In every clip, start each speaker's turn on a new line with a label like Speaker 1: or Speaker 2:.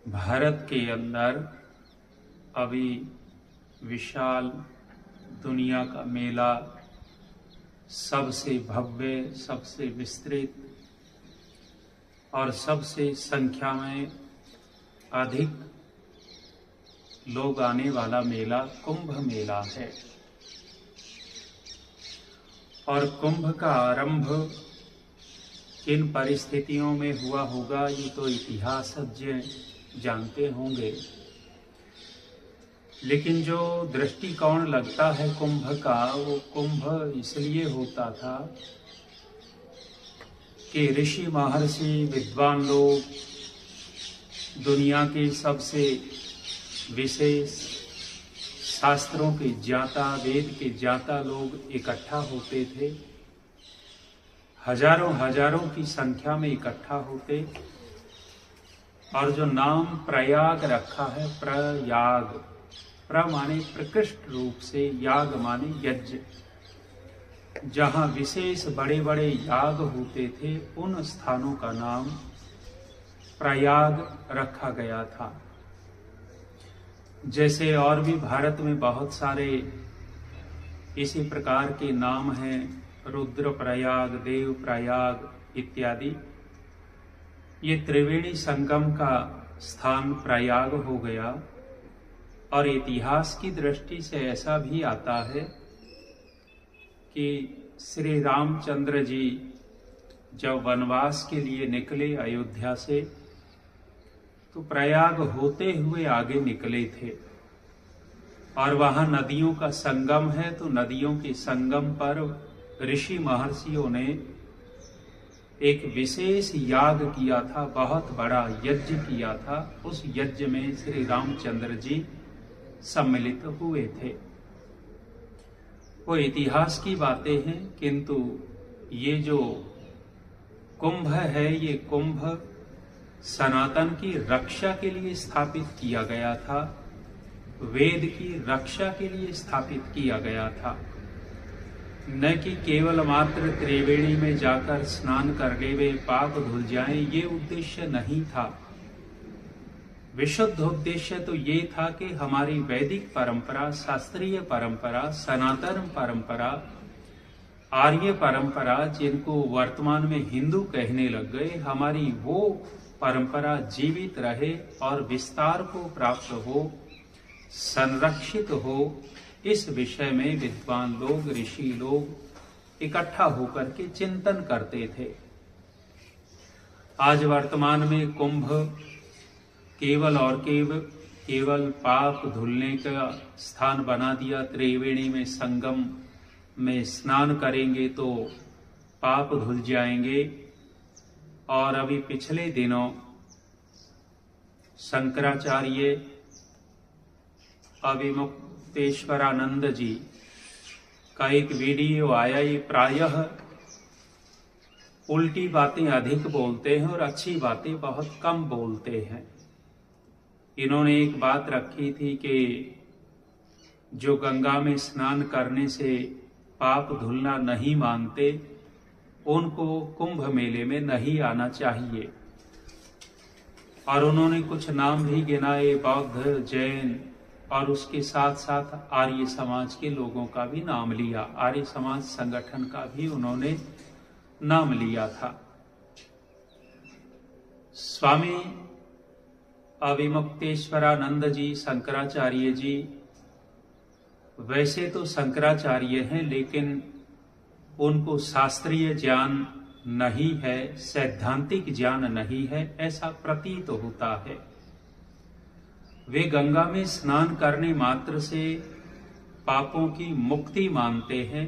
Speaker 1: भारत के अंदर अभी विशाल दुनिया का मेला, सबसे भव्य, सबसे विस्तृत और सबसे संख्या में अधिक लोग आने वाला मेला कुंभ मेला है। और कुंभ का आरंभ किन परिस्थितियों में हुआ होगा ये तो इतिहासज्ञ जानते होंगे, लेकिन जो दृष्टिकोण लगता है कुंभ का, वो कुंभ इसलिए होता था कि ऋषि महर्षि विद्वान लोग, दुनिया के सबसे विशेष शास्त्रों के ज्ञाता, वेद के ज्ञाता लोग इकट्ठा होते थे। हजारों हजारों की संख्या में इकट्ठा होते, और जो नाम प्रयाग रखा है, प्रयाग, प्र माने प्रकृष्ट रूप से, याग माने यज्ञ, जहाँ विशेष बड़े बड़े याग होते थे, उन स्थानों का नाम प्रयाग रखा गया था। जैसे और भी भारत में बहुत सारे इसी प्रकार के नाम हैं, रुद्र प्रयाग, देव प्रयाग इत्यादि। ये त्रिवेणी संगम का स्थान प्रयाग हो गया। और इतिहास की दृष्टि से ऐसा भी आता है कि श्री रामचंद्र जी जब वनवास के लिए निकले अयोध्या से, तो प्रयाग होते हुए आगे निकले थे। और वहां नदियों का संगम है, तो नदियों के संगम पर ऋषि महर्षियों ने एक विशेष याग किया था, बहुत बड़ा यज्ञ किया था। उस यज्ञ में श्री रामचंद्र जी सम्मिलित हुए थे। वो इतिहास की बातें हैं, किंतु ये जो कुंभ है, ये कुंभ सनातन की रक्षा के लिए स्थापित किया गया था, वेद की रक्षा के लिए स्थापित किया गया था। न कि केवल मात्र त्रिवेणी में जाकर स्नान कर लेवे, पाप धुल जाएं, ये उद्देश्य नहीं था। विशुद्ध उद्देश्य तो ये था कि हमारी वैदिक परंपरा, शास्त्रीय परंपरा, सनातन परंपरा, आर्य परंपरा, जिनको वर्तमान में हिंदू कहने लग गए, हमारी वो परंपरा जीवित रहे और विस्तार को प्राप्त हो, संरक्षित हो। इस विषय में विद्वान लोग, ऋषि लोग इकट्ठा होकर के चिंतन करते थे। आज वर्तमान में कुंभ केवल और केवल पाप धुलने का स्थान बना दिया। त्रिवेणी में संगम में स्नान करेंगे तो पाप धुल जाएंगे। और अभी पिछले दिनों शंकराचार्य अविमुक्तेश्वरानंद जी का एक वीडियो आया। ये प्रायः उल्टी बातें अधिक बोलते हैं और अच्छी बातें बहुत कम बोलते हैं। इन्होंने एक बात रखी थी कि जो गंगा में स्नान करने से पाप धुलना नहीं मानते, उनको कुंभ मेले में नहीं आना चाहिए। और उन्होंने कुछ नाम भी गिनाए, बौद्ध, जैन, और उसके साथ साथ आर्य समाज के लोगों का भी नाम लिया। आर्य समाज संगठन का भी उन्होंने नाम लिया था। स्वामी अविमुक्तेश्वरानंद जी, शंकराचार्य जी, वैसे तो शंकराचार्य हैं, लेकिन उनको शास्त्रीय ज्ञान नहीं है, सैद्धांतिक ज्ञान नहीं है, ऐसा प्रतीत होता है। वे गंगा में स्नान करने मात्र से पापों की मुक्ति मानते हैं,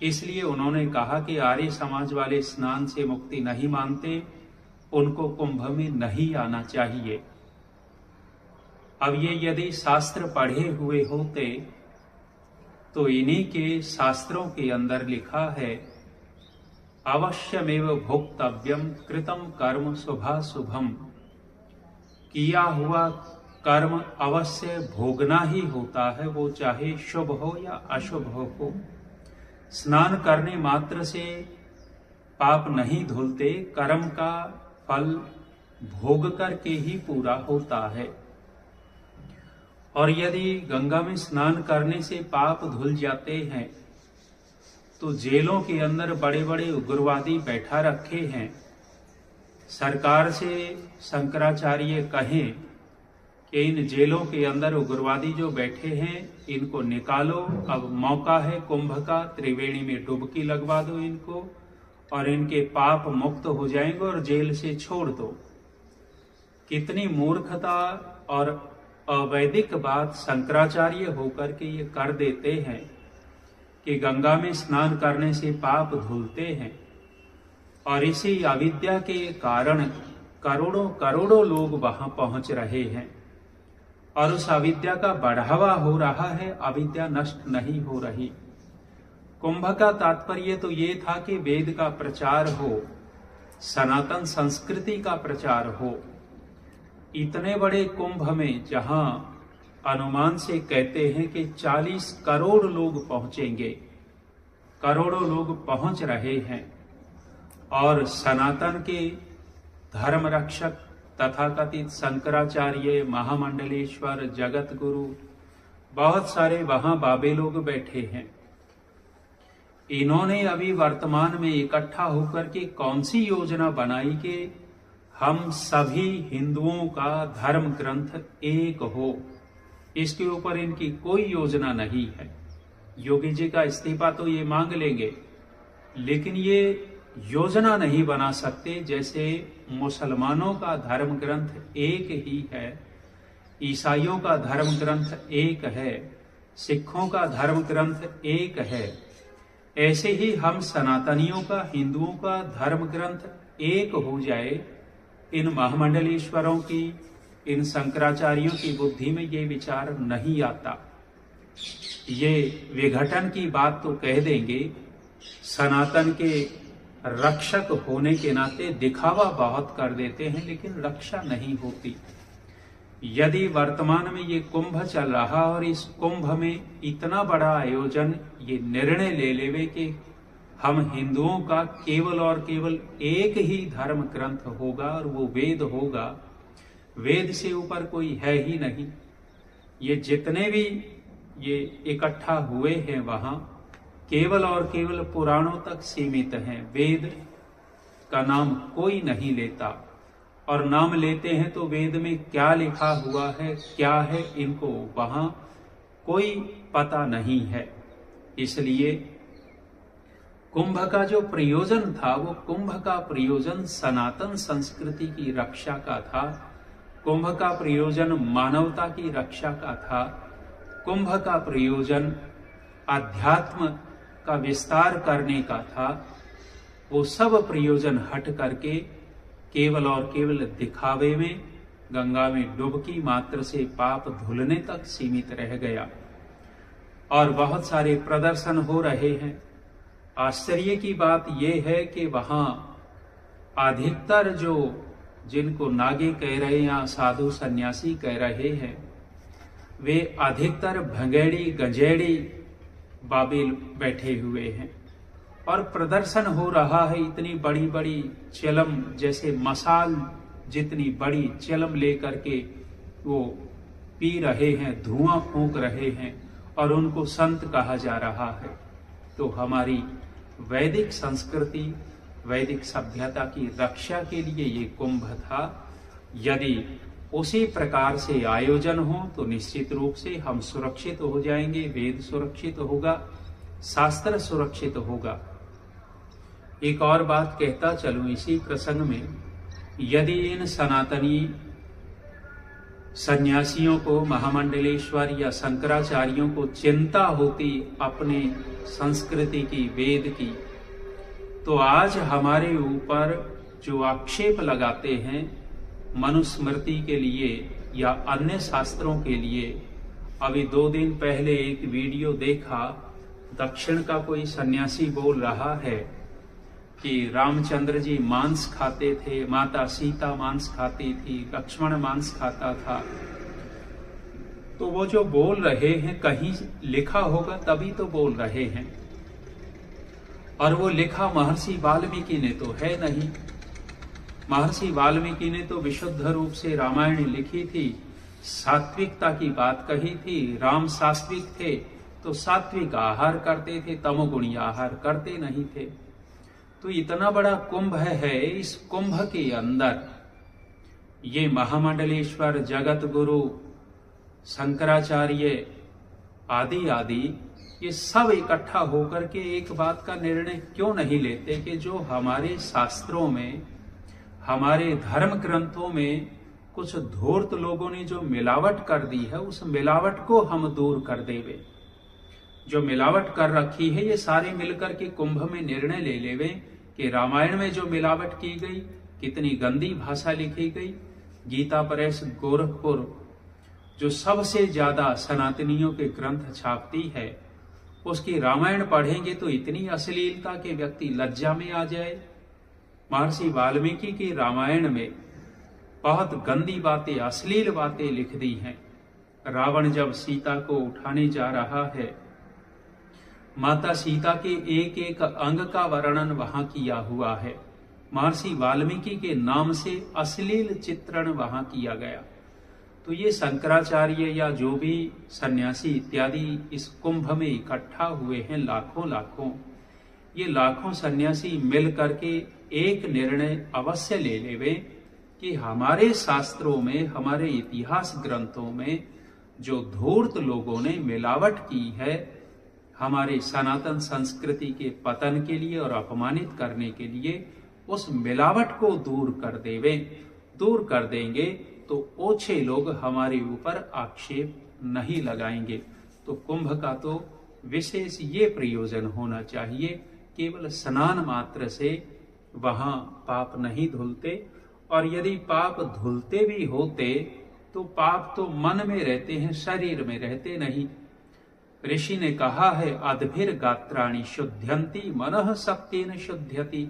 Speaker 1: इसलिए उन्होंने कहा कि आर्य समाज वाले स्नान से मुक्ति नहीं मानते, उनको कुंभ में नहीं आना चाहिए। अब ये यदि शास्त्र पढ़े हुए होते तो इन्हीं के शास्त्रों के अंदर लिखा है, अवश्यमेव भोक्तव्यम कृतम कर्म शुभाशुभम, किया हुआ कर्म अवश्य भोगना ही होता है, वो चाहे शुभ हो या अशुभ हो। स्नान करने मात्र से पाप नहीं धुलते, कर्म का फल भोग करके ही पूरा होता है। और यदि गंगा में स्नान करने से पाप धुल जाते हैं तो जेलों के अंदर बड़े बड़े उग्रवादी बैठा रखे हैं। सरकार से शंकराचार्य कहें कि इन जेलों के अंदर उग्रवादी जो बैठे हैं इनको निकालो, अब मौका है कुंभ का, त्रिवेणी में डुबकी लगवा दो इनको और इनके पाप मुक्त हो जाएंगे और जेल से छोड़ दो। कितनी मूर्खता और अवैदिक बात शंकराचार्य होकर के ये कर देते हैं कि गंगा में स्नान करने से पाप धुलते हैं। और इसी अविद्या के कारण करोड़ों करोड़ों लोग वहां पहुंच रहे हैं और उस अविद्या का बढ़ावा हो रहा है, अविद्या नष्ट नहीं हो रही। कुंभ का तात्पर्य तो ये था कि वेद का प्रचार हो, सनातन संस्कृति का प्रचार हो। इतने बड़े कुंभ में जहां अनुमान से कहते हैं कि 40 करोड़ लोग पहुंचेंगे, करोड़ों लोग पहुंच रहे हैं और सनातन के धर्म रक्षक तथाकथित शंकराचार्य, महामंडलेश्वर, जगत गुरु, बहुत सारे वहां बाबे लोग बैठे हैं। इन्होंने अभी वर्तमान में इकट्ठा होकर के कौन सी योजना बनाई कि हम सभी हिंदुओं का धर्म ग्रंथ एक हो। इसके ऊपर इनकी कोई योजना नहीं है। योगी जी का इस्तीफा तो ये मांग लेंगे, लेकिन ये योजना नहीं बना सकते। जैसे मुसलमानों का धर्म ग्रंथ एक ही है, ईसाइयों का धर्म ग्रंथ एक है, सिखों का धर्म ग्रंथ एक है, ऐसे ही हम सनातनियों का, हिंदुओं का धर्म ग्रंथ एक हो जाए। इन महामंडलेश्वरों की, इन शंकराचार्यों की बुद्धि में ये विचार नहीं आता। ये विघटन की बात तो कह देंगे, सनातन के रक्षक होने के नाते दिखावा बहुत कर देते हैं, लेकिन रक्षा नहीं होती। यदि वर्तमान में ये कुंभ चल रहा और इस कुंभ में इतना बड़ा आयोजन ये निर्णय ले लेवे कि हम हिंदुओं का केवल और केवल एक ही धर्म ग्रंथ होगा और वो वेद होगा, वेद से ऊपर कोई है ही नहीं। ये जितने भी ये इकट्ठा हुए हैं वहां केवल और केवल पुराणों तक सीमित हैं। वेद का नाम कोई नहीं लेता, और नाम लेते हैं तो वेद में क्या लिखा हुआ है, क्या है, इनको वहां कोई पता नहीं है। इसलिए कुंभ का जो प्रयोजन था, वो कुंभ का प्रयोजन सनातन संस्कृति की रक्षा का था। कुंभ का प्रयोजन मानवता की रक्षा का था। कुंभ का प्रयोजन अध्यात्म का विस्तार करने का था। वो सब प्रयोजन हट करके केवल और केवल दिखावे में, गंगा में डुबकी मात्र से पाप धुलने तक सीमित रह गया। और बहुत सारे प्रदर्शन हो रहे हैं। आश्चर्य की बात यह है कि वहां अधिकतर जो जिनको नागे कह रहे हैं या साधु सन्यासी कह रहे हैं, वे अधिकतर भंगेड़ी गंजेड़ी बाबे बैठे हुए हैं और प्रदर्शन हो रहा है। इतनी बड़ी बड़ी चिलम, जैसे मसाल जितनी बड़ी चिलम लेकर के वो पी रहे हैं, धुआं फूंक रहे हैं और उनको संत कहा जा रहा है। तो हमारी वैदिक संस्कृति, वैदिक सभ्यता की रक्षा के लिए ये कुंभ था। यदि उसी प्रकार से आयोजन हो तो निश्चित रूप से हम सुरक्षित हो जाएंगे, वेद सुरक्षित होगा, शास्त्र सुरक्षित होगा। एक और बात कहता चलूं इसी प्रसंग में, यदि इन सनातनी सन्यासियों को, महामंडलेश्वर या शंकराचार्यों को चिंता होती अपने संस्कृति की, वेद की, तो आज हमारे ऊपर जो आक्षेप लगाते हैं मनुस्मृति के लिए या अन्य शास्त्रों के लिए। अभी 2 दिन पहले एक वीडियो देखा, दक्षिण का कोई सन्यासी बोल रहा है कि रामचंद्र जी मांस खाते थे, माता सीता मांस खाती थी, लक्ष्मण मांस खाता था। तो वो जो बोल रहे हैं, कहीं लिखा होगा तभी तो बोल रहे हैं। और वो लिखा महर्षि वाल्मीकि ने तो है नहीं। महर्षि वाल्मीकि ने तो विशुद्ध रूप से रामायण लिखी थी, सात्विकता की बात कही थी। राम सात्विक थे तो सात्विक आहार करते थे, तमोगुणी आहार करते नहीं थे। तो इतना बड़ा कुंभ है, इस कुंभ के अंदर ये महामंडलेश्वर, जगत गुरु, शंकराचार्य आदि आदि ये सब इकट्ठा होकर के एक बात का निर्णय क्यों नहीं लेते कि जो हमारे शास्त्रों में, हमारे धर्म ग्रंथों में कुछ धूर्त लोगों ने जो मिलावट कर दी है, उस मिलावट को हम दूर कर देवे। जो मिलावट कर रखी है, ये सारे मिलकर के कुंभ में निर्णय ले लेवे कि रामायण में जो मिलावट की गई, कितनी गंदी भाषा लिखी गई। गीता प्रेस गोरखपुर जो सबसे ज्यादा सनातनियों के ग्रंथ छापती है, उसकी रामायण पढ़ेंगे तो इतनी अश्लीलता के व्यक्ति लज्जा में आ जाए। महर्षि वाल्मीकि की रामायण में बहुत गंदी बातें, अश्लील बातें लिख दी हैं। रावण जब सीता को उठाने जा रहा है, माता सीता के एक एक अंग का वर्णन वहां किया हुआ है। महर्षि वाल्मीकि के नाम से अश्लील चित्रण वहां किया गया। तो ये शंकराचार्य या जो भी सन्यासी इत्यादि इस कुंभ में इकट्ठा हुए हैं, लाखों लाखों, ये लाखों सन्यासी मिल करके एक निर्णय अवश्य ले लेवे कि हमारे शास्त्रों में, हमारे इतिहास ग्रंथों में जो धूर्त लोगों ने मिलावट की है, हमारे सनातन संस्कृति के पतन के लिए और अपमानित करने के लिए, उस मिलावट को दूर कर देवे। दूर कर देंगे तो ओछे लोग हमारे ऊपर आक्षेप नहीं लगाएंगे। तो कुंभ का तो विशेष ये प्रयोजन होना चाहिए, केवल स्नान मात्र से वहां पाप नहीं धुलते। और यदि पाप धुलते भी होते तो पाप तो मन में रहते हैं, शरीर में रहते नहीं। ऋषि ने कहा है, अद्भिर गात्राणि शुद्ध्यन्ति मनः शक्तेन शुद्ध्यति।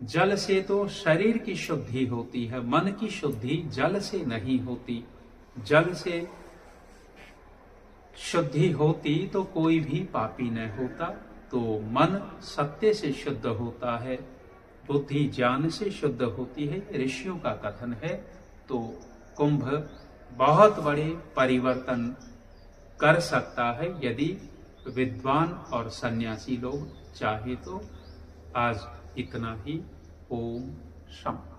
Speaker 1: जल से तो शरीर की शुद्धि होती है, मन की शुद्धि जल से नहीं होती। जल से शुद्धि होती तो कोई भी पापी न होता। तो मन सत्य से शुद्ध होता है, बुद्धि ज्ञान से शुद्ध होती है, ऋषियों का कथन है। तो कुंभ बहुत बड़े परिवर्तन कर सकता है यदि विद्वान और सन्यासी लोग चाहे तो। आज इतना ही। ओम शांति।